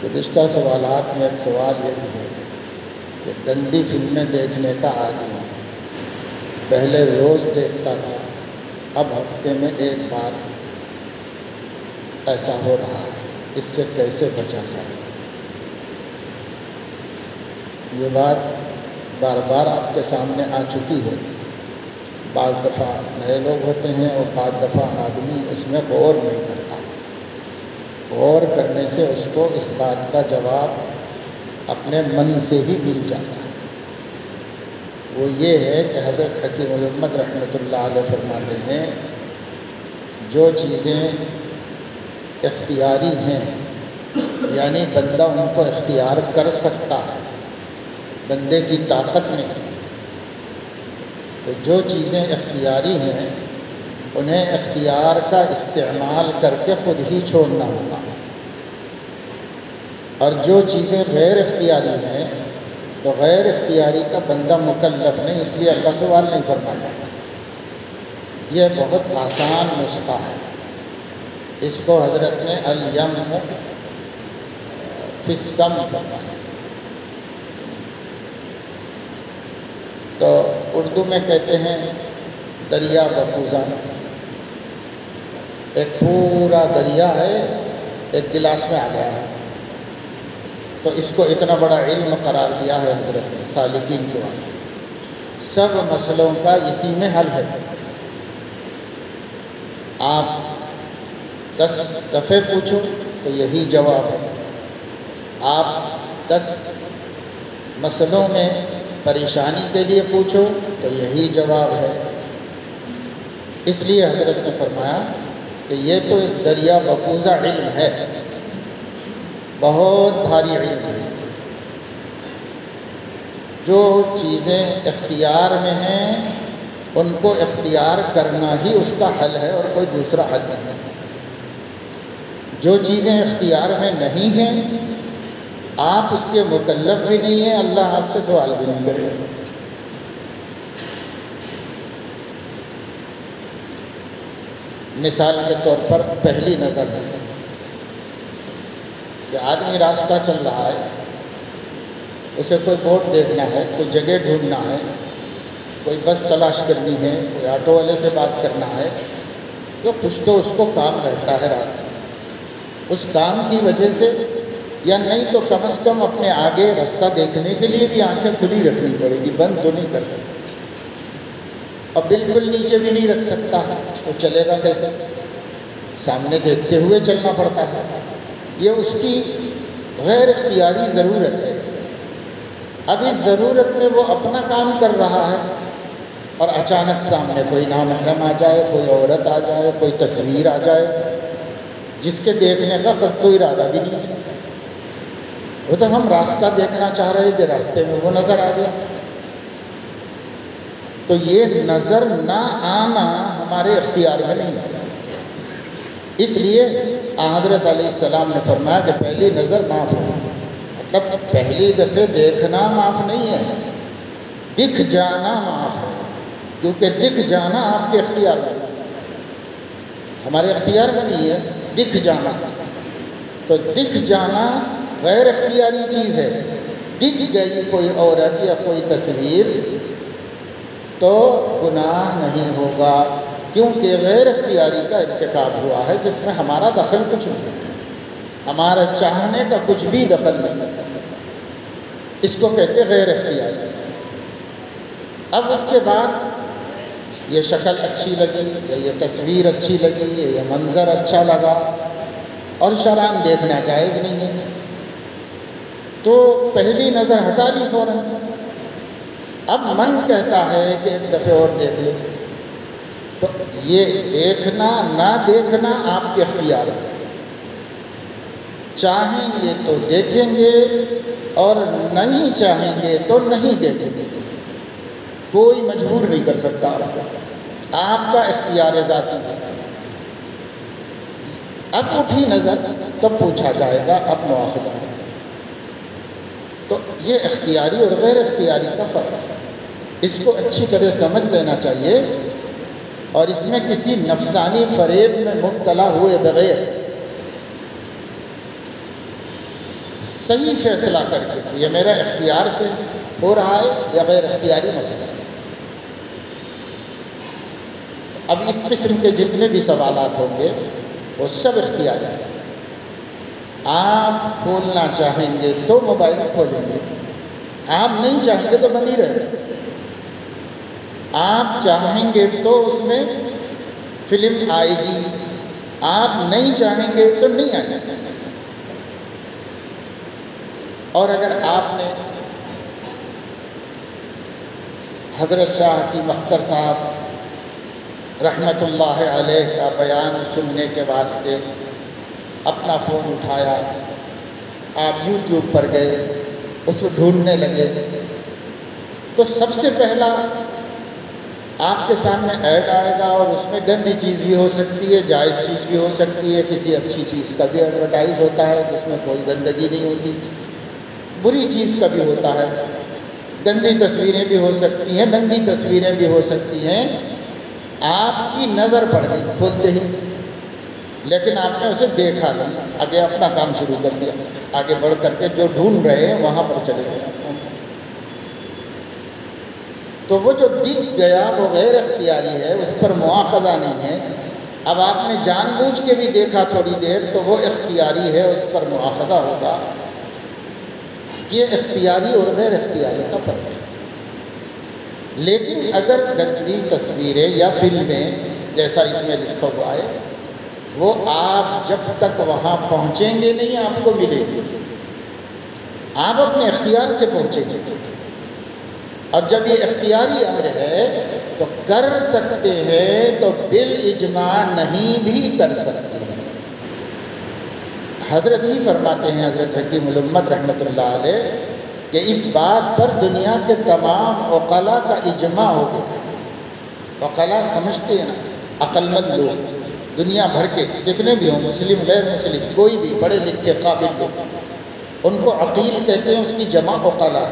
گزشتہ سوالات میں ایک سوال یہ بھی ہے کہ گندی فلمیں دیکھنے کا عادی ہوں، پہلے روز دیکھتا تھا، اب ہفتے میں ایک بار ایسا ہو رہا ہے، اس سے کیسے بچا جائے؟ یہ بات بار بار آپ کے سامنے آ چکی ہے۔ بعض دفعہ نئے لوگ ہوتے ہیں اور بعض دفعہ آدمی اس میں غور نہیں کرتا، غور کرنے سے اس کو اس بات کا جواب اپنے من سے ہی مل جاتا ہے۔ وہ یہ ہے کہ حضرت حکیم الامت رحمۃ اللہ علیہ فرماتے ہیں جو چیزیں اختیاری ہیں، یعنی بندہ ان کو اختیار کر سکتا ہے، بندے کی طاقت میں، تو جو چیزیں اختیاری ہیں انہیں اختیار کا استعمال کر کے خود ہی چھوڑنا ہوگا، اور جو چیزیں غیر اختیاری ہیں تو غیر اختیاری کا بندہ مکلف نہیں، اس لیے اللہ سوال نہیں فرمایا۔ یہ بہت آسان نسخہ ہے، اس کو حضرت نے الیم فی السم فرمایا۔ تو اردو میں کہتے ہیں دریا بکوزہ، ایک پورا دریا ہے ایک گلاس میں آ گیا ہے، تو اس کو اتنا بڑا علم قرار دیا ہے حضرت نے سالکین کے واسطے۔ سب مسئلوں کا اسی میں حل ہے۔ آپ 10 دفعے پوچھو تو یہی جواب ہے، آپ 10 مسئلوں میں پریشانی کے لیے پوچھو تو یہی جواب ہے۔ اس لیے حضرت نے فرمایا کہ یہ تو ایک دریا بکوزہ علم ہے، بہت بھاری علم ہے۔ جو چیزیں اختیار میں ہیں ان کو اختیار کرنا ہی اس کا حل ہے اور کوئی دوسرا حل نہیں۔ جو چیزیں اختیار میں نہیں ہیں آپ اس کے مکلف بھی نہیں ہیں، اللہ آپ سے سوال بھی نہیں کرے گا۔ مثال کے طور پر پہلی نظر ہے کہ آدمی راستہ چل رہا ہے، اسے کوئی بورڈ دیکھنا ہے، کوئی جگہ ڈھونڈنا ہے، کوئی بس تلاش کرنی ہے، کوئی آٹو والے سے بات کرنا ہے، تو کچھ تو اس کو کام رہتا ہے راستے میں، اس کام کی وجہ سے یا نہیں تو کم از کم اپنے آگے راستہ دیکھنے کے لیے بھی آنکھیں کھلی رکھنی پڑے گی، بند تو نہیں کر سکتا، اور بالکل نیچے بھی نہیں رکھ سکتا، تو چلے گا کیسے؟ سامنے دیکھتے ہوئے چلنا پڑتا ہے۔ یہ اس کی غیر اختیاری ضرورت ہے۔ اب اس ضرورت میں وہ اپنا کام کر رہا ہے اور اچانک سامنے کوئی نامحرم آ جائے، کوئی عورت آ جائے، کوئی تصویر آ جائے جس کے دیکھنے کا قصد و ارادہ بھی نہیں ہے، وہ تو ہم راستہ دیکھنا چاہ رہے تھے، راستے میں وہ نظر آ گیا۔ تو یہ نظر نہ آنا ہمارے اختیار میں نہیں ہے، اس لیے حضرت علیہ السلام نے فرمایا کہ پہلی نظر معاف ہے، مطلب پہلی دفعہ دیکھنا معاف نہیں ہے، دکھ جانا معاف ہے، کیونکہ دکھ جانا آپ کے اختیار میں ہے، ہمارے اختیار میں نہیں ہے دکھ جانا۔ تو دکھ جانا غیر اختیاری چیز ہے، دکھ گئی کوئی عورت یا کوئی تصویر تو گناہ نہیں ہوگا، کیونکہ غیر اختیاری کا ارتکاب ہوا ہے جس میں ہمارا دخل کچھ نہیں، ہمارا چاہنے کا کچھ بھی دخل نہیں، اس کو کہتے غیر اختیاری۔ اب اس کے بعد یہ شکل اچھی لگی یا یہ تصویر اچھی لگی یا یہ منظر اچھا لگا اور شرعاً دیکھنا جائز نہیں ہے، تو پہلی نظر ہٹا لی فوراً۔ اب من کہتا ہے کہ ایک دفعہ اور دیکھ لے، تو یہ دیکھنا نہ دیکھنا آپ کے اختیار ہے، چاہیں گے تو دیکھیں گے اور نہیں چاہیں گے تو نہیں دیکھیں گے، کوئی مجبور نہیں کر سکتا، آپ کا اختیار ذاتی ہے۔ اب اٹھی نظر تب پوچھا جائے گا، اب مواخذہ۔ تو یہ اختیاری اور غیر اختیاری کا فرق ہے، اس کو اچھی طرح سمجھ لینا چاہیے، اور اس میں کسی نفسانی فریب میں مبتلا ہوئے بغیر صحیح فیصلہ کر کے یہ میرا اختیار سے ہو رہا ہے یا غیر اختیاری مسئلہ ہے۔ اب اس قسم کے جتنے بھی سوالات ہوں گے وہ سب اختیاری ہیں۔ آپ کھولنا چاہیں گے تو موبائل کھولیں گے، آپ نہیں چاہیں گے تو بند ہی رہے گا۔ آپ چاہیں گے تو اس میں فلم آئے گی، آپ نہیں چاہیں گے تو نہیں آئے گی۔ اور اگر آپ نے حضرت شاہ کی مختر صاحب رحمت اللہ علیہ کا بیان سننے کے واسطے اپنا فون اٹھایا، آپ یوٹیوب پر گئے، اس کو ڈھونڈنے لگے، تو سب سے پہلا آپ کے سامنے ایڈ آئے گا، اور اس میں گندی چیز بھی ہو سکتی ہے، جائز چیز بھی ہو سکتی ہے، کسی اچھی چیز کا بھی ایڈورٹائز ہوتا ہے جس میں کوئی گندگی نہیں ہوتی، بری چیز کا بھی ہوتا ہے، گندی تصویریں بھی ہو سکتی ہیں، ننگی تصویریں بھی ہو سکتی ہیں۔ آپ کی نظر پڑ گئی کھولتے ہی، لیکن آپ نے اسے دیکھا نہیں، آگے اپنا کام شروع کر دیا، آگے بڑھ کر کے جو ڈھونڈ رہے ہیں وہاں پر چلے گئے۔ تو وہ جو دکھ گیا وہ غیر اختیاری ہے، اس پر مواخذہ نہیں ہے۔ اب آپ نے جان بوجھ کے بھی دیکھا تھوڑی دیر تو وہ اختیاری ہے، اس پر مواخذہ ہوگا۔ یہ اختیاری اور غیر اختیاری کا فرق ہے۔ لیکن اگر گندی تصویریں یا فلمیں جیسا اس میں لکھا ہوا ہے، وہ آپ جب تک وہاں پہنچیں گے نہیں آپ کو ملے گی، آپ اپنے اختیار سے پہنچیں گے۔ اور جب یہ اختیاری امر ہے تو کر سکتے ہیں تو بالاجماع نہیں بھی کر سکتے ہیں۔ حضرت ہی فرماتے ہیں، حضرت حکیم الامت رحمۃ اللہ علیہ، کہ اس بات پر دنیا کے تمام عقلاء کا اجماع ہو گیا۔ عقلاء سمجھتے ہیں نا، عقل مند لوگ دنیا بھر کے جتنے بھی ہوں، مسلم غیر مسلم، کوئی بھی پڑھے لکھے قابل لوگ، ان کو عقیل کہتے ہیں، اس کی جمع عقلاء۔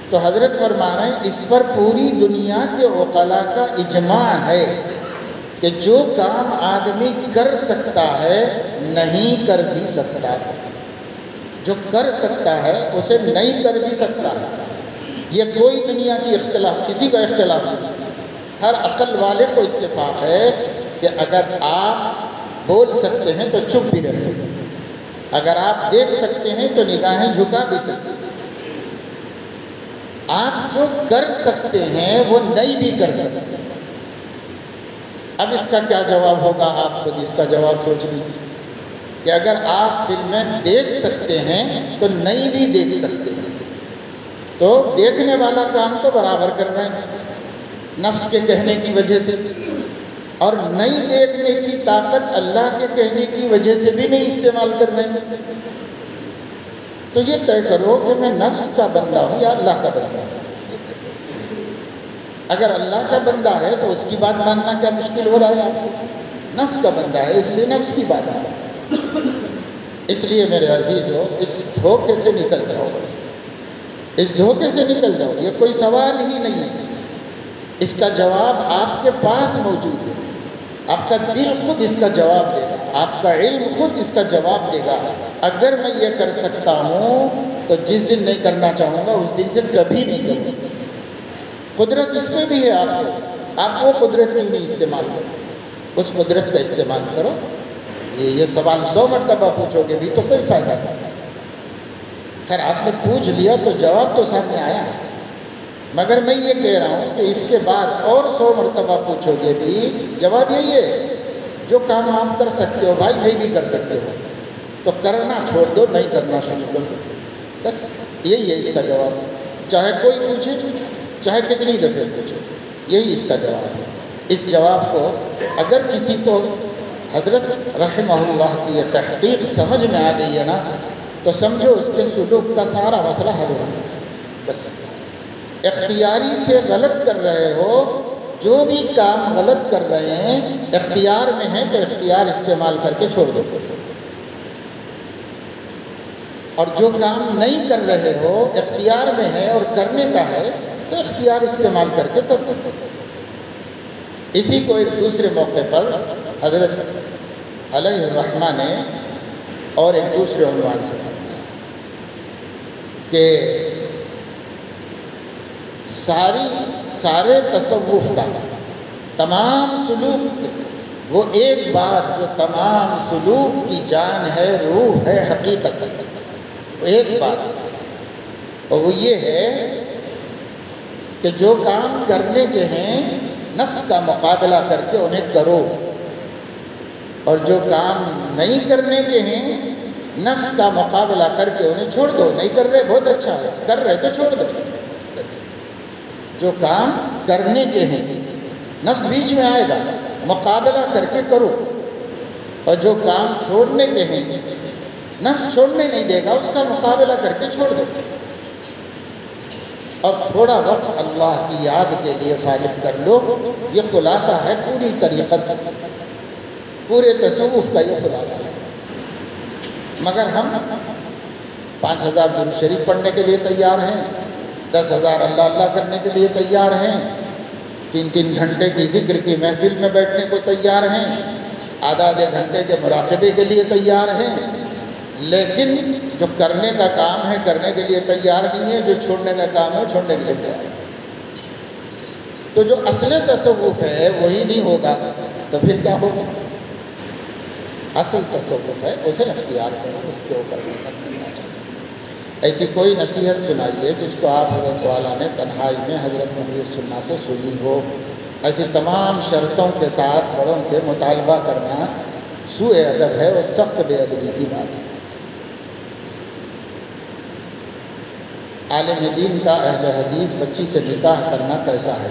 تو حضرت فرما رہے ہیں اس پر پوری دنیا کے عقلاء کا اجماع ہے کہ جو کام آدمی کر سکتا ہے نہیں کر بھی سکتا ہے، جو کر سکتا ہے اسے نہیں کر بھی سکتا ہے۔ یہ کوئی دنیا کی اختلاف، کسی کا اختلاف نہیں، ہر عقل والے کو اتفاق ہے کہ اگر آپ بول سکتے ہیں تو چپ بھی رہ سکتے ہیں، اگر آپ دیکھ سکتے ہیں تو نگاہیں جھکا بھی سکتے ہیں۔ آپ جو کر سکتے ہیں وہ نہیں بھی کر سکتے۔ اب اس کا کیا جواب ہوگا، آپ خود اس کا جواب سوچ لیجیے کہ اگر آپ فلمیں دیکھ سکتے ہیں تو نہیں بھی دیکھ سکتے ہیں، تو دیکھنے والا کام تو برابر کر رہے ہیں نفس کے کہنے کی وجہ سے، اور نہیں دیکھنے کی طاقت اللہ کے کہنے کی وجہ سے بھی نہیں استعمال کر رہے ہیں۔ تو یہ طے کرو کہ میں نفس کا بندہ ہوں یا اللہ کا بندہ ہوں۔ اگر اللہ کا بندہ ہے تو اس کی بات ماننا کیا مشکل ہو رہا ہے آپ کو؟ نفس کا بندہ ہے اس لیے نفس کی بات ہے۔ اس لیے میرے عزیزو، اس دھوکے سے نکل جاؤ، اس دھوکے سے نکل جاؤ، یہ کوئی سوال ہی نہیں ہے، اس کا جواب آپ کے پاس موجود ہے، آپ کا دل خود اس کا جواب دے گا، آپ کا علم خود اس کا جواب دے گا۔ اگر میں یہ کر سکتا ہوں تو جس دن نہیں کرنا چاہوں گا اس دن سے کبھی نہیں کروں گا۔ قدرت اس میں بھی ہے، آپ وہ قدرت کیوں نہیں استعمال کرو؟ اس قدرت کا استعمال کرو۔ یہ سوال 100 مرتبہ پوچھو گے بھی تو کوئی فائدہ نہیں۔ خیر آپ نے پوچھ لیا تو جواب تو سامنے آیا ہے، مگر میں یہ کہہ رہا ہوں کہ اس کے بعد اور 100 مرتبہ پوچھو گے بھی جواب یہی ہے، جو کام آپ کر سکتے ہو بھائی نہیں بھی کر سکتے ہو تو کرنا چھوڑ دو، نہیں کرنا شروع کر دو، بس یہی ہے اس کا جواب۔ چاہے کوئی پوچھے، چاہے کتنی دفعہ پوچھے، یہی اس کا جواب ہے۔ اس جواب کو اگر کسی کو حضرت رحمہ اللہ کی یہ تحقیق سمجھ میں آ گئی ہے نا تو سمجھو اس کے سلوک کا سارا مسئلہ حل ہو گیا۔ بس اختیاری سے غلط کر رہے ہو، جو بھی کام غلط کر رہے ہیں اختیار میں ہیں تو اختیار استعمال کر کے چھوڑ دو، اور جو کام نہیں کر رہے ہو اختیار میں ہے اور کرنے کا ہے تو اختیار استعمال کر کے کر دو۔ اسی کو ایک دوسرے موقع پر حضرت علیہ الرحمہ نے اور ایک دوسرے عنوان سے فرمایا کہ سارے تصوف کا تمام سلوک وہ ایک بات جو تمام سلوک کی جان ہے، روح ہے، حقیقت ہے، وہ ایک بات، اور وہ یہ ہے کہ جو کام کرنے کے ہیں نفس کا مقابلہ کر کے انہیں کرو، اور جو کام نہیں کرنے کے ہیں نفس کا مقابلہ کر کے انہیں چھوڑ دو۔ نہیں کر رہے بہت اچھا ہے، کر رہے تو چھوڑ دو۔ جو کام کرنے کے ہیں نفس بیچ میں آئے گا، مقابلہ کر کے کرو، اور جو کام چھوڑنے کے ہیں نفس چھوڑنے نہیں دے گا، اس کا مقابلہ کر کے چھوڑ دو، اور تھوڑا وقت اللہ کی یاد کے لیے فارغ کر لو۔ یہ خلاصہ ہے پوری طریقت، پورے تصوف کا یہ خلاصہ ہے۔ مگر ہم 5000 درود شریف پڑھنے کے لیے تیار ہیں، 10,000 اللہ اللہ کرنے کے لیے تیار ہیں، 3 گھنٹے کی ذکر کی محفل میں بیٹھنے کو تیار ہیں، آدھے گھنٹے کے مراقبے کے لیے تیار ہیں، لیکن جو کرنے کا کام ہے کرنے کے لیے تیار نہیں ہے، جو چھوڑنے کا کام ہے چھوڑنے کے لیے تیار ہے۔ تو جو اصل تصوف ہے وہی نہیں ہوگا تو پھر کیا ہوگا؟ اصل تصوف ہے اسے اختیار کرو، اس کے اوپر محنت کرنا چاہیے۔ ایسی کوئی نصیحت سنائیے جس کو آپ حضرت والا نے تنہائی میں حضرت نبی سننا سے سنی ہو۔ ایسی تمام شرطوں کے ساتھ بڑوں سے مطالبہ کرنا سوء ادب ہے، وہ سخت بے ادبی کی بات ہے۔ عالم دین کا اہل حدیث بچی سے نکاح کرنا کیسا ہے؟